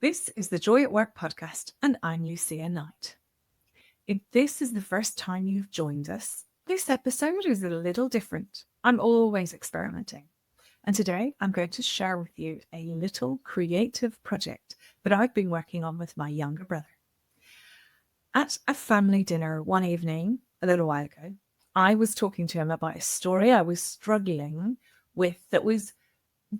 This is the Joy at Work podcast, and I'm Lucia Knight. If this is the first time you've joined us, this episode is a little different. I'm always experimenting. And today I'm going to share with you a little creative project that I've been working on with my younger brother. At a family dinner one evening, a little while ago, I was talking to him about a story I was struggling with that was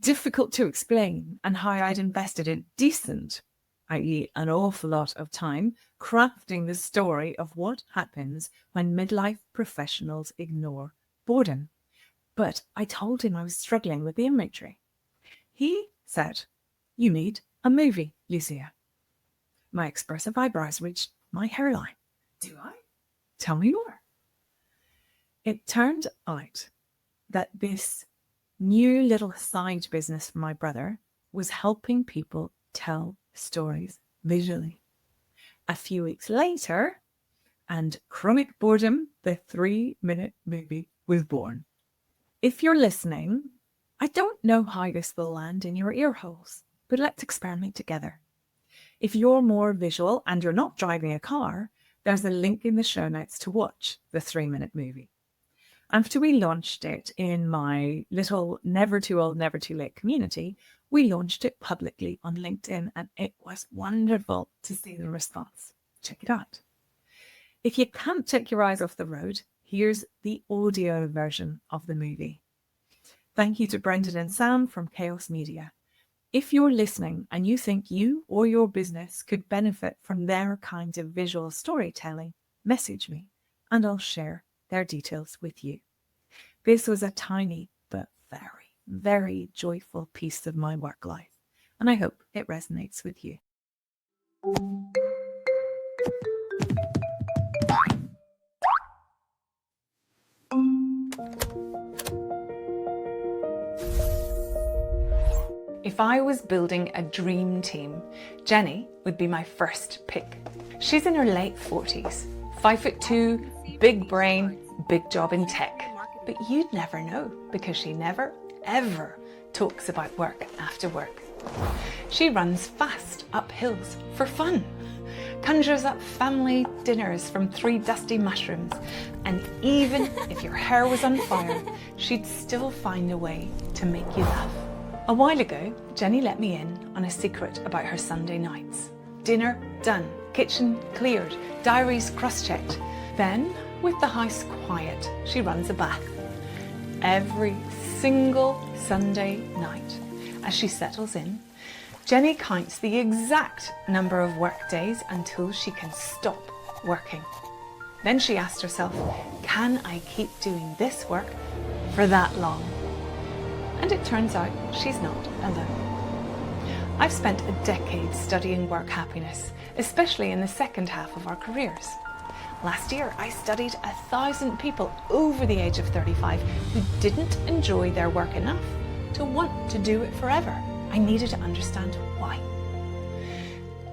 difficult to explain, and how I'd invested a decent, i.e. an awful lot of time, crafting the story of what happens when midlife professionals ignore boredom. But I told him I was struggling with the imagery. He said, "You need a movie, Lucia." My expressive eyebrows reached my hairline. "Do I? Tell me more." It turned out that this new little side business for my brother was helping people tell stories visually. A few weeks later, and Chronic Boredom, the 3-minute movie, was born. If you're listening, I don't know how this will land in your ear holes, but let's experiment together. If you're more visual and you're not driving a car, there's a link in the show notes to watch the 3-minute movie. After we launched it in my little Never Too Old, Never Too Late community, we launched it publicly on LinkedIn, and it was wonderful to see the response. Check it out. If you can't take your eyes off the road, here's the audio version of the movie. Thank you to Brendan and Sam from Kaios Media. If you're listening and you think you or your business could benefit from their kind of visual storytelling, message me and I'll share their details with you. This was a tiny but very, very joyful piece of my work life, and I hope it resonates with you. If I was building a dream team, Jenny would be my first pick. She's in her late 40s, 5'2", big brain, big job in tech. But you'd never know, because she never, ever talks about work after work. She runs fast up hills for fun, conjures up family dinners from 3 dusty mushrooms, and even if your hair was on fire, she'd still find a way to make you laugh. A while ago, Jenny let me in on a secret about her Sunday nights. Dinner done, kitchen cleared, diaries cross-checked. Then, with the house quiet, she runs a bath. Every single Sunday night, as she settles in, Jenny counts the exact number of work days until she can stop working. Then she asks herself, can I keep doing this work for that long? And it turns out she's not alone. I've spent a decade studying work happiness, especially in the second half of our careers. Last year, I studied 1,000 people over the age of 35 who didn't enjoy their work enough to want to do it forever. I needed to understand why.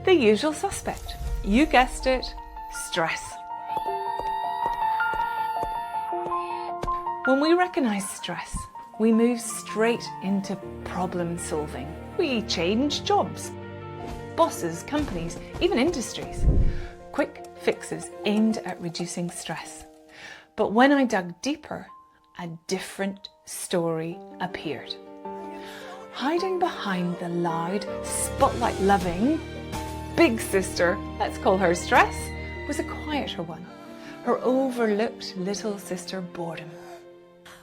The usual suspect. You guessed it, stress. When we recognize stress, we move straight into problem solving. We change jobs, bosses, companies, even industries. Quick fixes aimed at reducing stress. But when I dug deeper, a different story appeared. Hiding behind the loud, spotlight-loving big sister, let's call her stress, was a quieter one. Her overlooked little sister Boredom.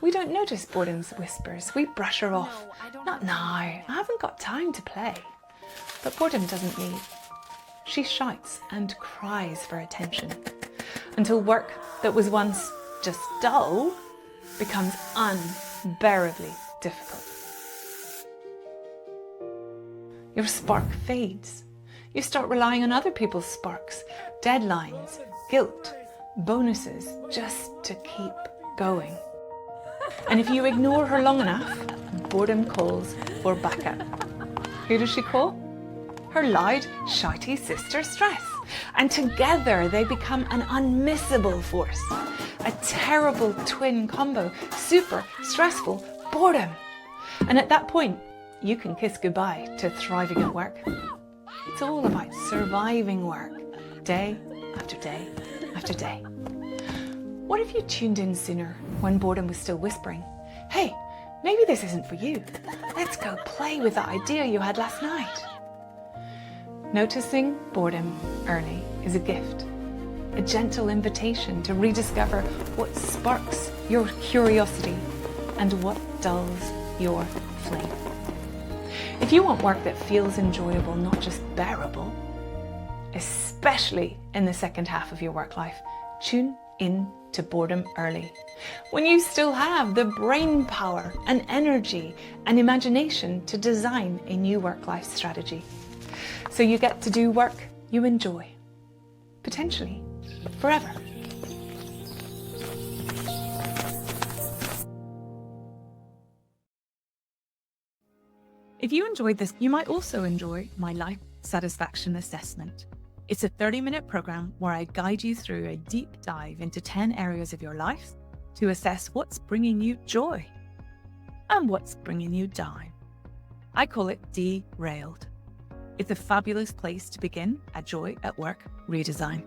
We don't notice Boredom's whispers. We brush her off. Not now, I haven't got time to play. But Boredom doesn't leave. She shouts and cries for attention until work that was once just dull becomes unbearably difficult. Your spark fades. You start relying on other people's sparks, deadlines, guilt, bonuses, just to keep going. And if you ignore her long enough, Boredom calls for backup. Who does she call? Her loud, shouty sister Stress. And together they become an unmissable force. A terrible twin combo, super stressful Boredom. And at that point, you can kiss goodbye to thriving at work. It's It's all about surviving work, day after day after day. What if you tuned in sooner when boredom was still whispering, hey, maybe this isn't for you. Let's go play with that idea you had last night. Noticing boredom early is a gift, a gentle invitation to rediscover what sparks your curiosity and what dulls your flame. If you want work that feels enjoyable, not just bearable, especially in the second half of your work life, tune in to boredom early, when you still have the brain power and energy and imagination to design a new work-life strategy. So you get to do work you enjoy, potentially forever. If you enjoyed this, you might also enjoy my Life Satisfaction Assessment. It's a 30-minute program where I guide you through a deep dive into 10 areas of your life to assess what's bringing you joy and what's bringing you down. I call it Derailed. It's a fabulous place to begin a joy at work redesign.